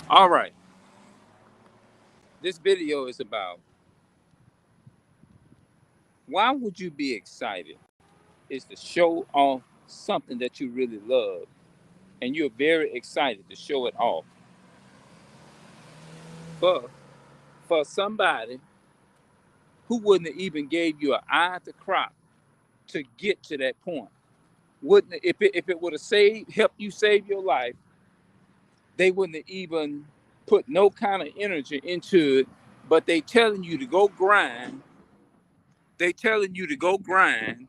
All right. This video is about why would you be excited? Is to show off something that you really love, and you're very excited to show it off for for somebody who wouldn't have even gave you an eye to crop to get to that point. Wouldn't if it would have helped you save your life, they wouldn't have even put no kind of energy into it. But they telling you to go grind. They telling you to go grind,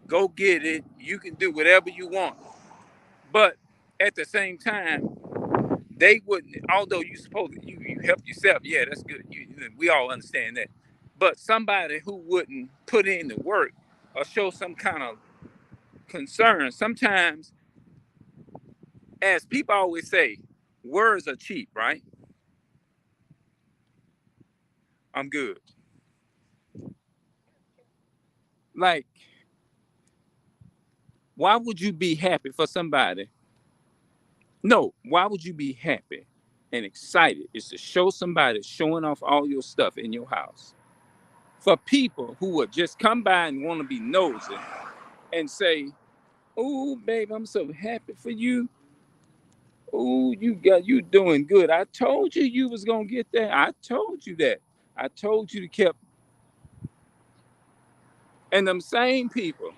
go get it. You can do whatever you want. But at the same time, they wouldn't. Although you supposed to, you help yourself, yeah, that's good. We all understand that. But somebody who wouldn't put in the work or show some kind of concern, sometimes, as people always say, words are cheap, right? I'm good. Like, why would you be happy for somebody? No, why would you be happy and excited? Is to show somebody showing off all your stuff in your house. For people who would just come by and want to be nosy and say, "Oh, babe, I'm so happy for you. Oh, you doing good. I told you was gonna get that. I told you that. I told you to keep." And them same people,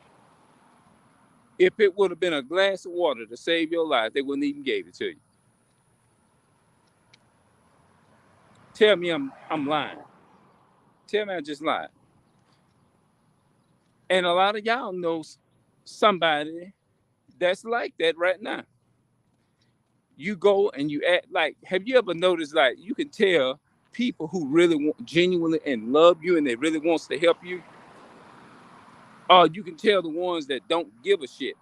if it would have been a glass of water to save your life, they wouldn't even gave it to you. Tell me I'm lying. Tell me I just lied. And a lot of y'all know somebody that's like that right now. You go and you act like, have you ever noticed, like, you can tell people who really want genuinely and love you and they really wants to help you, or you can tell the ones that don't give a shit.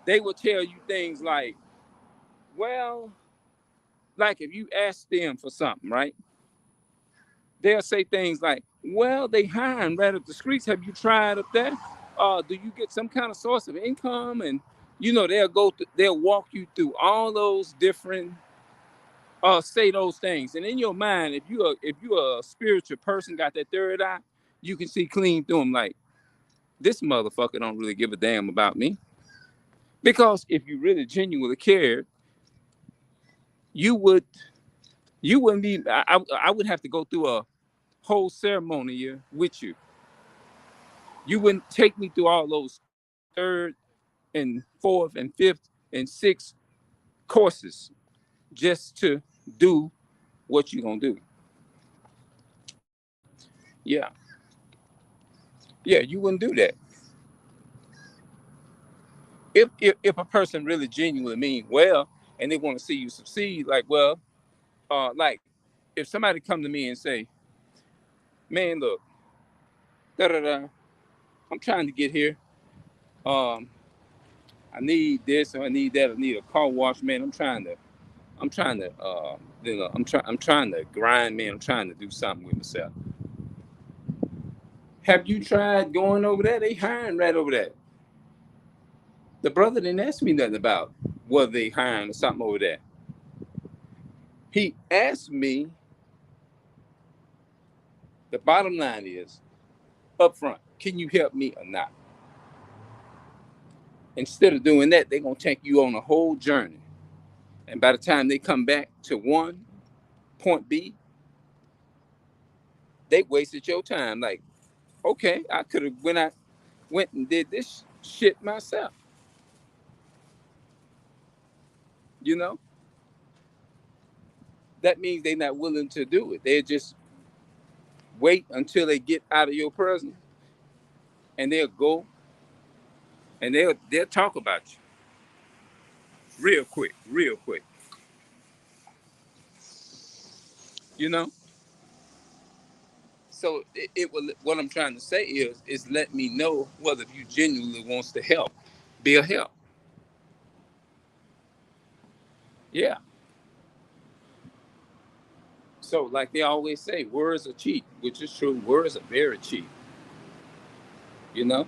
They will tell you things like, well, like if you ask them for something, right? They'll say things like, well, they hiring right up the streets. Have you tried up there? Do you get some kind of source of income? And they'll walk you through all those different say those things. And in your mind, if you're a spiritual person, got that third eye, you can see clean through them. Like, this motherfucker don't really give a damn about me. Because if you really genuinely cared, you would you wouldn't be. I would have to go through a whole ceremony here with you. You wouldn't take me through all those third and fourth and fifth and sixth courses just to do what you're gonna do. Yeah, yeah, you wouldn't do that. If a person really genuinely mean well and they want to see you succeed, like, well, like if somebody come to me and say, man, look, da da da, I'm trying to get here. Um, I need this or I need that. I need a car wash, man. I'm trying to grind, man. I'm trying to do something with myself. Have you tried going over there? They hiring right over there. The brother didn't ask me nothing about whether they hiring or something over there. He asked me, the bottom line is, up front, can you help me or not? Instead of doing that, they're gonna take you on a whole journey. And by the time they come back to one point B, they wasted your time. Like, okay, I could have went and did this shit myself. You know, that means they're not willing to do it. They just wait until they get out of your presence, and they'll go and they'll talk about you real quick, real quick. You know. So it will. What I'm trying to say is let me know whether you genuinely wants to help, be a help. Yeah. So like they always say, words are cheap, which is true. Words are very cheap. You know,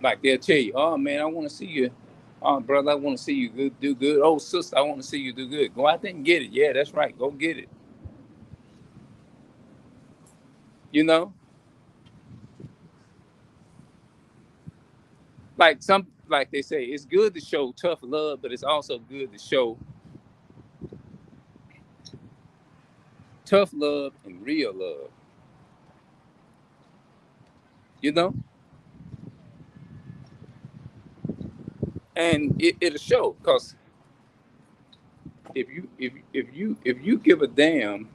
like they'll tell you, oh man, I want to see you. Oh, brother, I want to see you good, do good. Oh, sister, I want to see you do good. Go out there and get it. Yeah, that's right. Go get it. You know, like they say, it's good to show tough love, but it's also good to show tough love and real love. You know, and it'll show because if you give a damn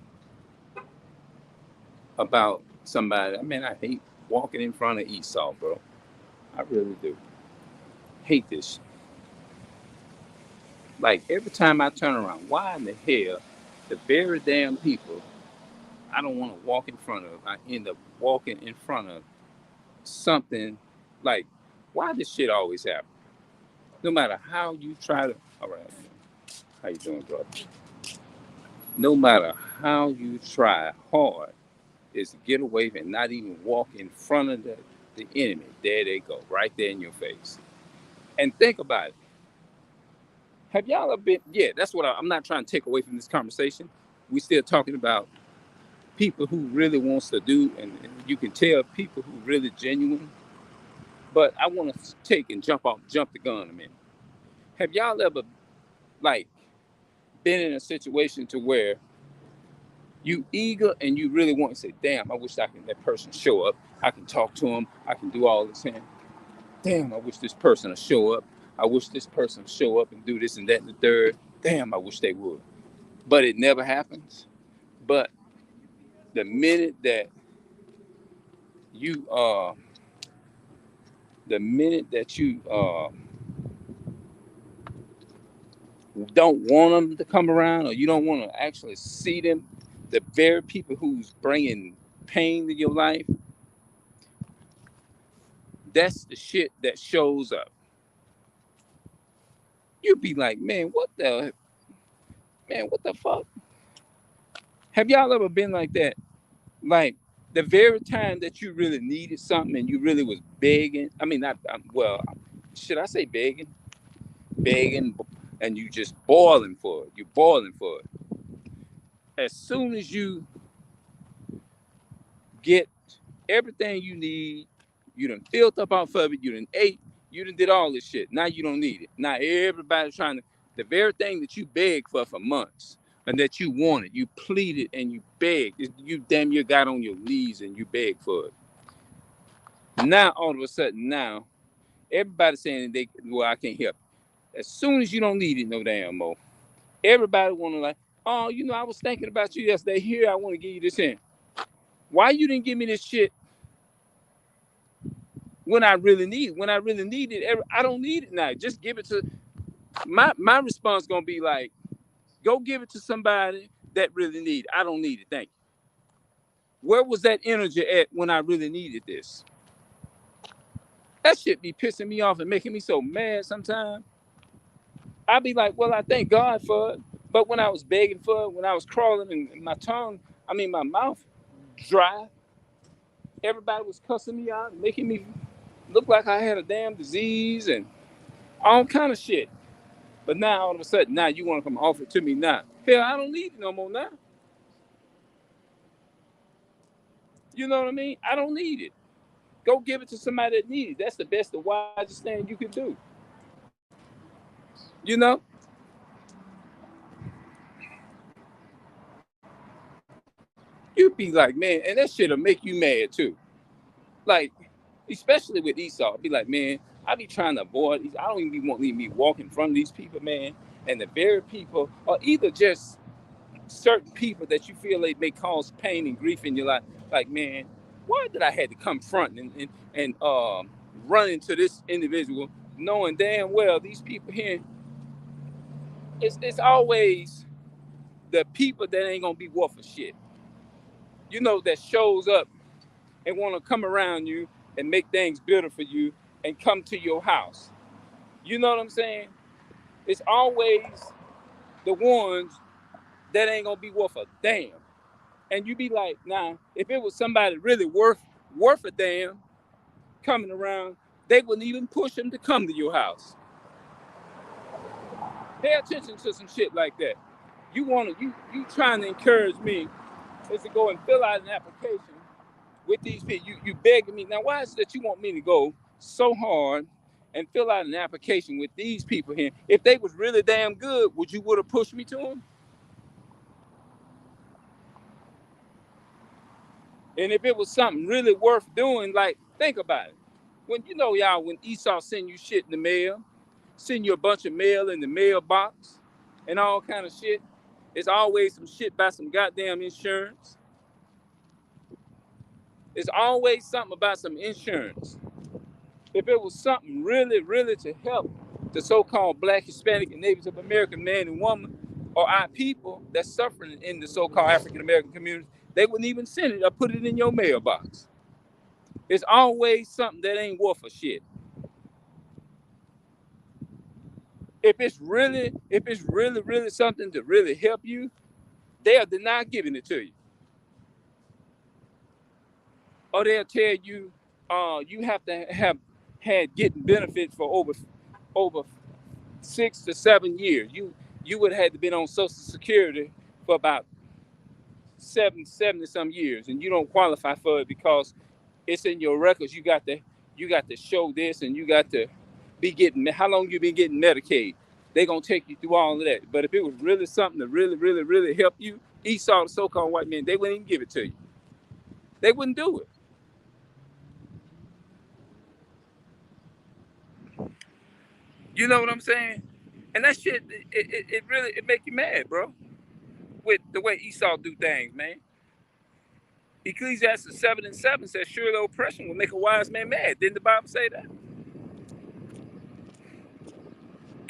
about somebody, I mean, I hate walking in front of Esau, bro. I really do hate this. Like every time I turn around, why in the hell the very damn people I don't want to walk in front of, I end up walking in front of something like, why this shit always happen? No matter how you try to, all right, how you doing, brother? No matter how you try hard, is to get away and not even walk in front of the enemy. There they go, right there in your face. And think about it. Have y'all ever been? Yeah, that's what I'm not trying to take away from this conversation. We still talking about people who really wants to do, and you can tell people who really genuine. But I want to take and jump the gun a minute. Have y'all ever like been in a situation to where you eager and you really want to say, "Damn, I wish I can that person show up. I can talk to him. I can do all this." And damn, I wish this person would show up. I wish this person would show up and do this and that and the third. Damn, I wish they would. But it never happens. But the minute that you the minute that you don't want them to come around, or you don't want to actually see them, the very people who's bringing pain to your life, that's the shit that shows up. You be like, man, what the fuck? Have y'all ever been like that? Like the very time that you really needed something and you really was begging. I mean, not well. Should I say begging? Begging, and you just boiling for it. You're boiling for it. As soon as you get everything you need, you done filled up off of it. You done ate. You done did all this shit. Now you don't need it. Now everybody's trying to. The very thing that you begged for months and that you wanted, you pleaded and you begged. You damn near got on your knees and you begged for it. Now all of a sudden, now everybody's saying they, well, I can't help. As soon as you don't need it no damn more, everybody want to like, oh, I was thinking about you yesterday. Here, I want to give you this in. Why you didn't give me this shit when I really need it? When I really need it, I don't need it now. Just give it to my response gonna be like, go give it to somebody that really need it. I don't need it. Thank you. Where was that energy at when I really needed this? That shit be pissing me off and making me so mad sometimes. I be like, well, I thank God for it. But when I was begging for it, when I was crawling and my tongue, I mean, my mouth dry, everybody was cussing me out, making me look like I had a damn disease and all kind of shit. But now, all of a sudden, now you want to come offer it to me now. Hell, I don't need it no more now. You know what I mean? I don't need it. Go give it to somebody that needs it. That's the best, the wisest thing you can do. You know? You'd be like, man, and that shit'll make you mad too. Like, especially with Esau, I'd be like, man, I be trying to avoid these. I don't even want me walk in front of these people, man. And the very people, or either just certain people that you feel like may cause pain and grief in your life. Like, man, why did I had to come front and run into this individual, knowing damn well these people here, it's always the people that ain't gonna be worth a shit. That shows up and want to come around you and make things better for you and come to your house. You know what I'm saying? It's always the ones that ain't gonna be worth a damn. And you be like, nah, if it was somebody really worth a damn coming around, they wouldn't even push them to come to your house. Pay attention to some shit like that. You trying to encourage me is to go and fill out an application with these people. You begging me. Now, why is it that you want me to go so hard and fill out an application with these people here? If they was really damn good, would you would have pushed me to them? And if it was something really worth doing, like think about it. When you know y'all, when Esau send you shit in the mail, send you a bunch of mail in the mailbox and all kind of shit, it's always some shit about some goddamn insurance. It's always something about some insurance. If it was something really, really to help the so-called Black, Hispanic, and Native American man and woman, or our people that's suffering in the so-called African American community, they wouldn't even send it or put it in your mailbox. It's always something that ain't worth a shit. If it's really something to really help you, they'll deny giving it to you. Or they'll tell you you have to have had getting benefits for over 6 to 7 years. You would have had to been on Social Security for about 70 some years, and you don't qualify for it because it's in your records. You got to show this, and you got to be getting how long you been getting Medicaid. They're gonna take you through all of that. But if it was really something to really, really, really help you, Esau, the so-called white man, they wouldn't even give it to you. They wouldn't do it. You know what I'm saying? And that shit, it really it make you mad, bro. With the way Esau do things, man. Ecclesiastes 7:7 says, "Sure, the oppression will make a wise man mad." Didn't the Bible say that?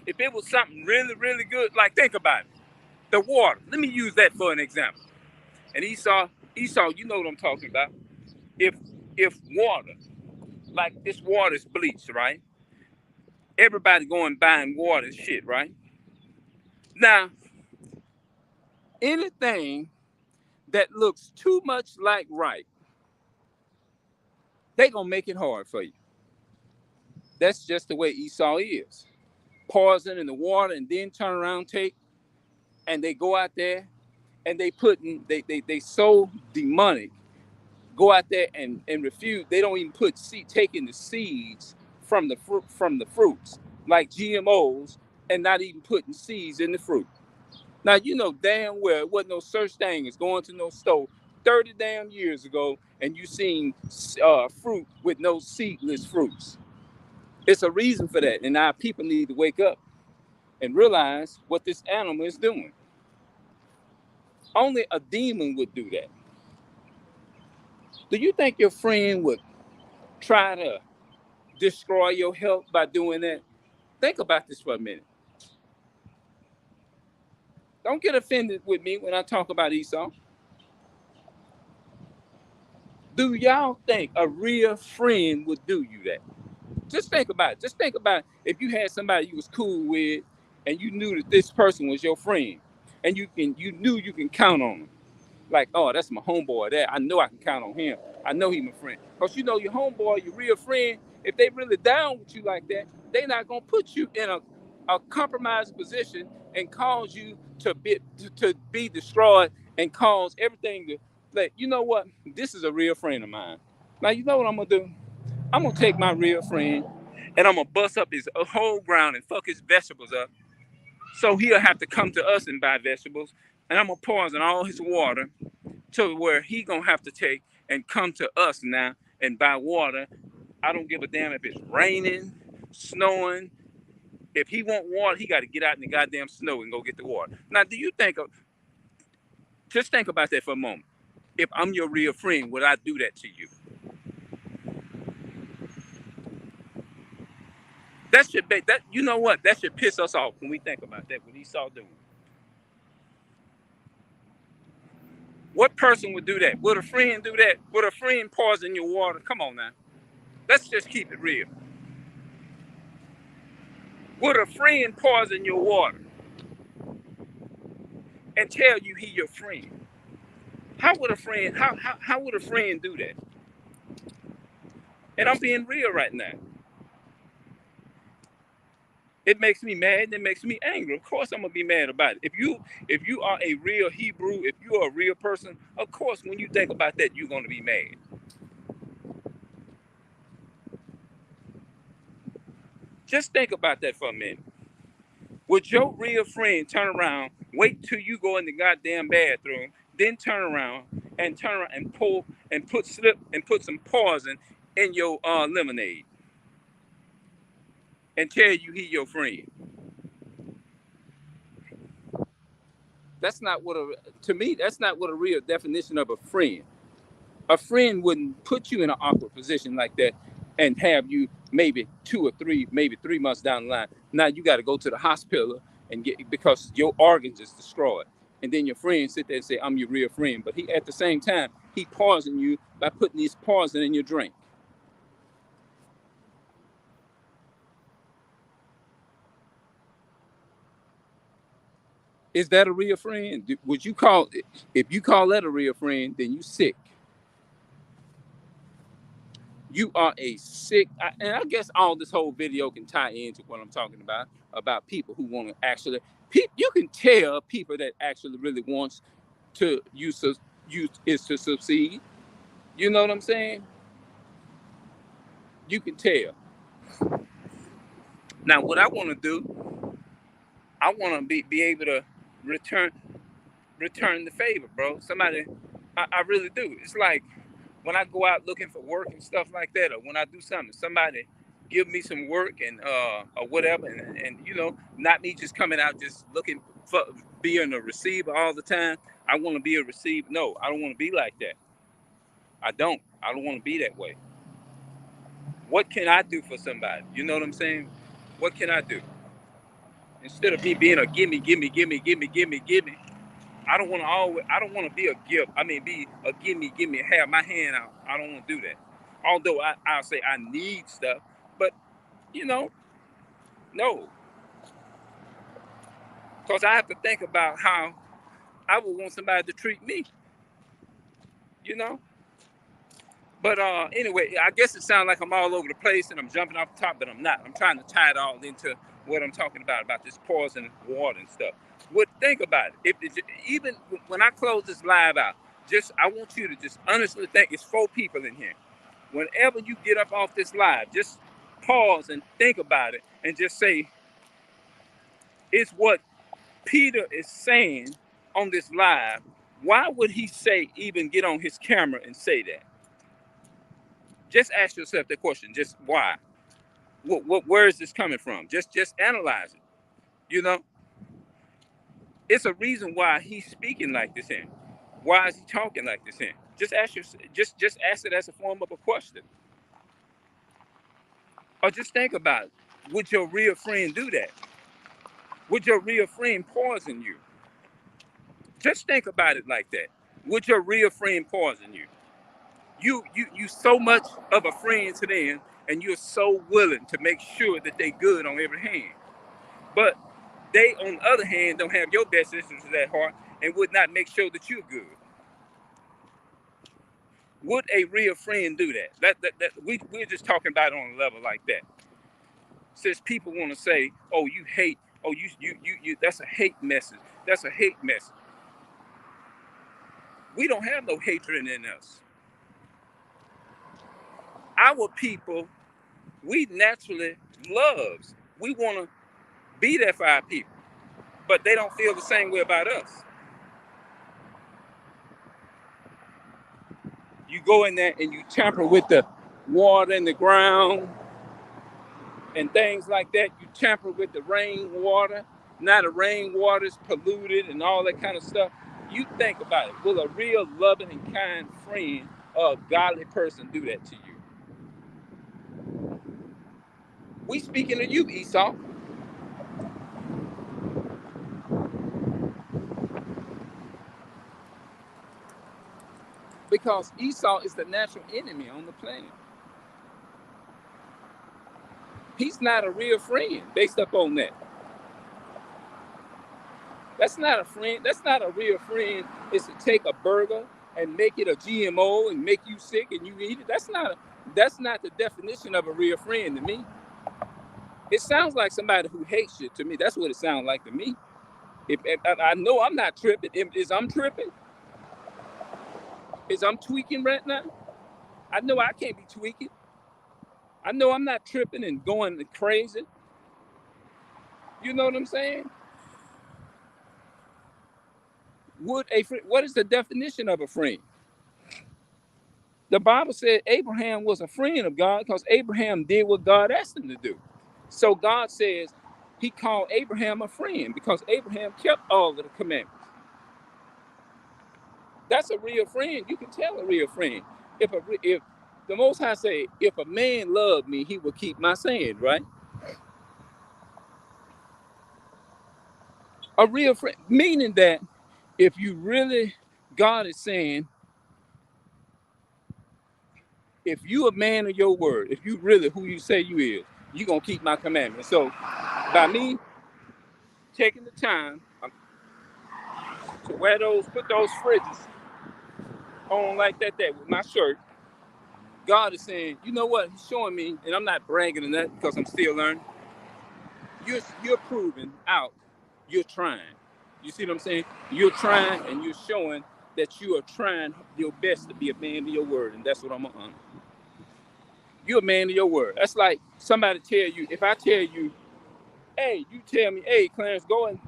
If it was something really, really good, like think about it. The water. Let me use that for an example. And Esau, you know what I'm talking about. If if water, like this water is bleached, right? Everybody going buying water and shit, right? Now, anything that looks too much like right, they gonna make it hard for you. That's just the way Esau is. Poison in the water and then turn around, take, and they go out there and they so demonic, go out there and refuse. They don't even put taking the seeds from the fruits, like GMOs, and not even putting seeds in the fruit. Now you know damn well it wasn't no such thing as going to no store 30 damn years ago and you seen fruit with no seedless fruits. It's a reason for that, and our people need to wake up and realize what this animal is doing. Only a demon would do that. Do you think your friend would try to destroy your health by doing that? Think about this for a minute. Don't get offended with me when I talk about Esau. Do y'all think a real friend would do you that? Just think about it. Just think about if you had somebody you was cool with and you knew that this person was your friend and you knew you can count on them. Like, oh, that's my homeboy. That I know I can count on him. I know he's my friend. Cause you know your homeboy, your real friend, if they really down with you like that, they not gonna put you in a compromised position and cause you to be destroyed and cause everything to like, you know what? This is a real friend of mine. Now you know what I'm gonna do? I'm gonna take my real friend and I'm gonna bust up his whole ground and fuck his vegetables up. So he'll have to come to us and buy vegetables. And I'm gonna poison all his water to where he gonna have to take and come to us now and buy water. I don't give a damn if it's raining, snowing. If he want water, he got to get out in the goddamn snow and go get the water. Now, do you think just think about that for a moment. If I'm your real friend, would I do that to you? That should be that. You know what? That should piss us off when we think about that. What Esau doing? What person would do that? Would a friend do that? Would a friend poison your water? Come on now. Let's just keep it real. Would a friend poison your water and tell you he your friend? How would a friend do that? And I'm being real right now. It makes me mad and it makes me angry. Of course I'm gonna be mad about it. If you are a real Hebrew, if you are a real person, of course when you think about that, you're gonna be mad. Just think about that for a minute. Would your real friend turn around, wait till you go in the goddamn bathroom, then turn around and pull and put some poison in your lemonade and tell you he your friend? That's not what a To me, that's not what a real definition of a friend. A friend wouldn't put you in an awkward position like that and have you maybe 2 or 3, maybe 3 months down the line. Now you got to go to the hospital and get because your organs is destroyed. And then your friend sit there and say, "I'm your real friend," but he at the same time he poison you by putting this poison in your drink. Is that a real friend? Would you call it? If you call that a real friend, then you sick. You are a sick, and I guess all this whole video can tie into what I'm talking about people who want to actually, you can tell people that actually really wants to use is to succeed. You know what I'm saying? You can tell. Now, what I want to do, I want to be able to return return the favor, bro. Somebody, I really do. It's like when I go out looking for work and stuff like that, or when I do something, somebody give me some work and or whatever, and not me just coming out just looking for being a receiver all the time. I want to be a receiver. No, I don't want to be like that. I don't. I don't want to be that way. What can I do for somebody? You know what I'm saying? What can I do instead of me being a gimme, gimme, gimme, gimme, gimme, gimme? I don't want to always. I don't want to be a gift. I mean, be a gimme, gimme, have my hand out. I don't want to do that. Although I'll say I need stuff, but you know, no, because I have to think about how I would want somebody to treat me. You know. But anyway, I guess it sounds like I'm all over the place and I'm jumping off the top, but I'm not. I'm trying to tie it all into what I'm talking about this poison water and stuff. What think about it? Even when I close this live out, just I want you to just honestly think it's 4 people in here. Whenever you get up off this live, just pause and think about it and just say, it's what Peter is saying on this live. Why would he say, even get on his camera and say that? Just ask yourself that question. Just why? Where is this coming from? Just analyze it. You know, it's a reason why he's speaking like this here. Why is he talking like this here? Just ask yourself. Just ask it as a form of a question, or just think about it. Would your real friend do that? Would your real friend poison you? Just think about it like that. Would your real friend poison you? You so much of a friend to them, and you're so willing to make sure that they good on every hand. But they, on the other hand, don't have your best interests at heart and would not make sure that you're good. Would a real friend do that? We're just talking about it on a level like that. Since people want to say, "Oh, you hate," "Oh, you," that's a hate message. That's a hate message. We don't have no hatred in us. Our people, we naturally loves. We want to be there for our people, but they don't feel the same way about us. You go in there and you tamper with the water in the ground and things like that. You tamper with the rainwater. Now the rainwater is polluted and all that kind of stuff. You think about it. Will a real loving and kind friend or a godly person do that to you? We speaking to you, Esau, because Esau is the natural enemy on the planet. He's not a real friend based upon that. That's not a friend. That's not a real friend. Is to take a burger and make it a GMO and make you sick and you eat it. That's not the definition of a real friend to me. It sounds like somebody who hates you to me. That's what it sounds like to me. If I know I'm not tripping, is I'm tripping, is I'm tweaking right now. I know I can't be tweaking. I know I'm not tripping and going crazy. You know what I'm saying? Would a friend? What is the definition of a friend? The Bible said Abraham was a friend of God because Abraham did what God asked him to do. So God says he called Abraham a friend because Abraham kept all of the commandments. That's a real friend. You can tell a real friend. If the Most High say, if a man loved me, he will keep my saying, right? A real friend, meaning that if you really, God is saying, if you a man of your word, if you really who you say you is, you gonna keep my commandments. So by me taking the time to wear those, put those fridges on like that with my shirt, God is saying, you know what? He's showing me, and I'm not bragging on that because I'm still learning. You're proving out. You're trying. You see what I'm saying? You're trying, and you're showing that you are trying your best to be a man of your word, and that's what I'm gonna honor. You're a man of your word. That's like somebody tell you. If I tell you, hey, you tell me, hey, Clarence, go and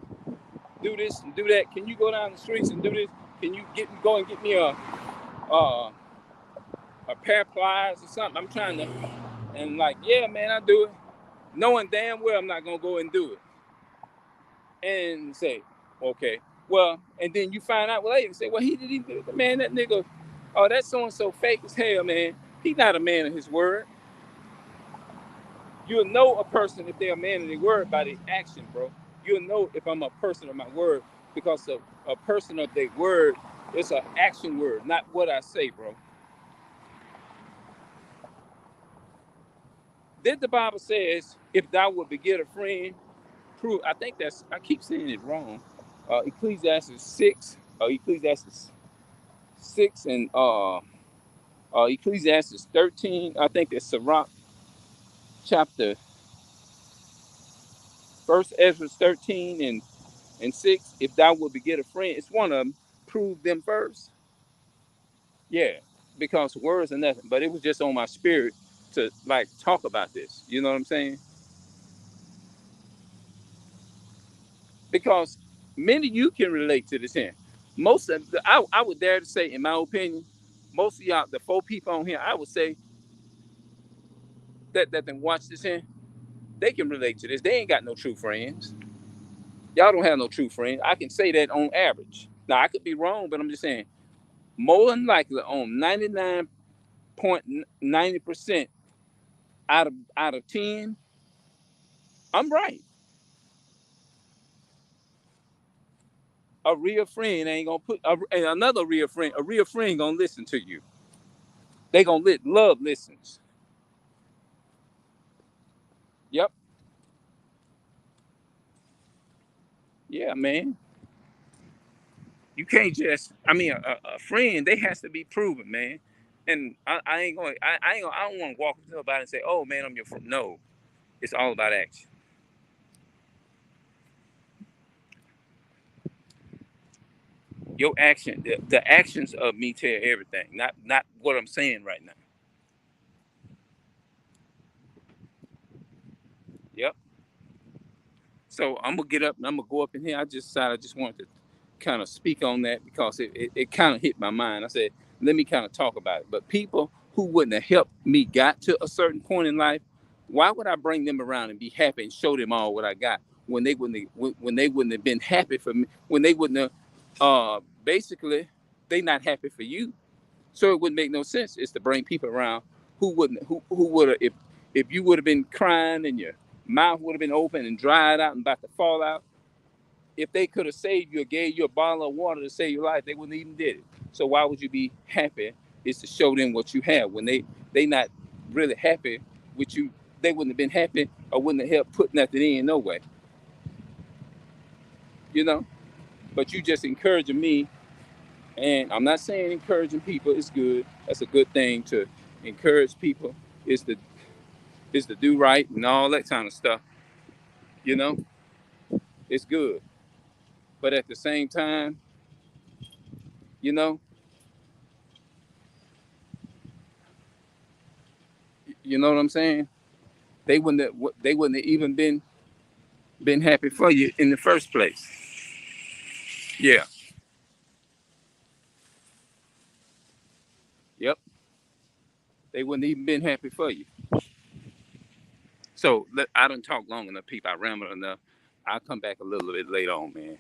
do this and do that. Can you go down the streets and do this? Can you go and get me a pair of pliers or something? I'm trying to, and like, yeah, man, I do it, knowing damn well I'm not gonna go and do it, and say, okay, well, and then you find out later, say, well, he didn't do it, man. That nigga, oh, that so and so fake as hell, man. He's not a man of his word. You'll know a person if they're a man of their word by their action, bro. You'll know if I'm a person of my word because a person of their word is an action word, not what I say, bro. Then the Bible says, if thou would beget a friend, prove. I think that's, I keep saying it wrong. Ecclesiastes 6, Ecclesiastes 6 and Ecclesiastes 13. I think it's Sirach chapter, First Ezra 13 and 6. If thou would beget a friend, it's one of them. Prove them first. Yeah, because words are nothing. But it was just on my spirit to like talk about this. You know what I'm saying? Because many of you can relate to this here. Most of I would dare to say, in my opinion, most of y'all, the 4 people on here, I would say that then watch this here, they can relate to this. They ain't got no true friends. Y'all don't have no true friends. I can say that on average. Now I could be wrong, but I'm just saying more than likely on 99.90% out of 10, I'm right. A real friend ain't gonna and another real friend. A real friend gonna listen to you. They gonna love listens. Yep. Yeah, man. You can't just. I mean, a friend, they has to be proven, man. And I ain't going. I ain't. Gonna, I don't want to walk up to nobody and say, "Oh, man, I'm your friend." No, it's all about action. Your action, the actions of me tell everything. Not what I'm saying right now. Yep. So I'm gonna get up and I'm gonna go up in here. I just decided I just wanted to kind of speak on that because it kind of hit my mind. I said, let me kind of talk about it. But people who wouldn't have helped me got to a certain point in life, why would I bring them around and be happy and show them all what I got when they wouldn't have been happy for me, when they wouldn't have basically they not happy for you. So it wouldn't make no sense is to bring people around who would have if you would have been crying and your mouth would have been open and dried out and about to fall out. If they could have saved you or gave you a bottle of water to save your life, they wouldn't even did it. So why would you be happy? Is to show them what you have. When they not really happy with you, they wouldn't have been happy or wouldn't have helped put nothing in no way. You know. But you just encouraging me, and I'm not saying encouraging people is good. That's a good thing to encourage people. Is to do right and all that kind of stuff. You know, it's good. But at the same time, you know, you know what I'm saying? They wouldn't have even been happy for you in the first place. Yeah. Yep. They wouldn't even been happy for you. So I done talked long enough, people. I rambled enough. I'll come back a little bit later on, man.